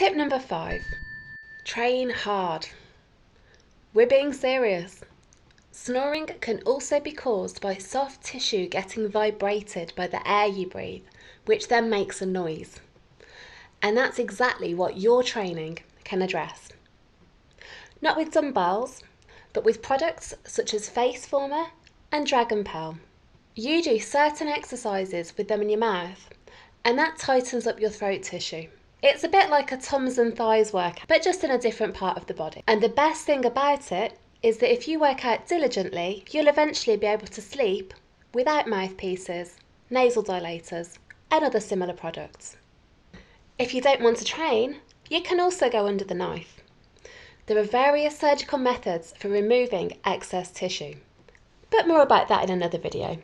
Tip number 5. Train hard. We're being serious. Snoring can also be caused by soft tissue getting vibrated by the air you breathe, which then makes a noise. And that's exactly what your training can address. Not with dumbbells, but with products such as Faceformer and Dragon Pearl. You do certain exercises with them in your mouth, and that tightens up your throat tissue. It's a bit like a Tums and thighs workout, but just in a different part of the body. And the best thing about it is that if you work out diligently, you'll eventually be able to sleep without mouthpieces, nasal dilators, and other similar products. If you don't want to train, you can also go under the knife. There are various surgical methods for removing excess tissue, but more about that in another video.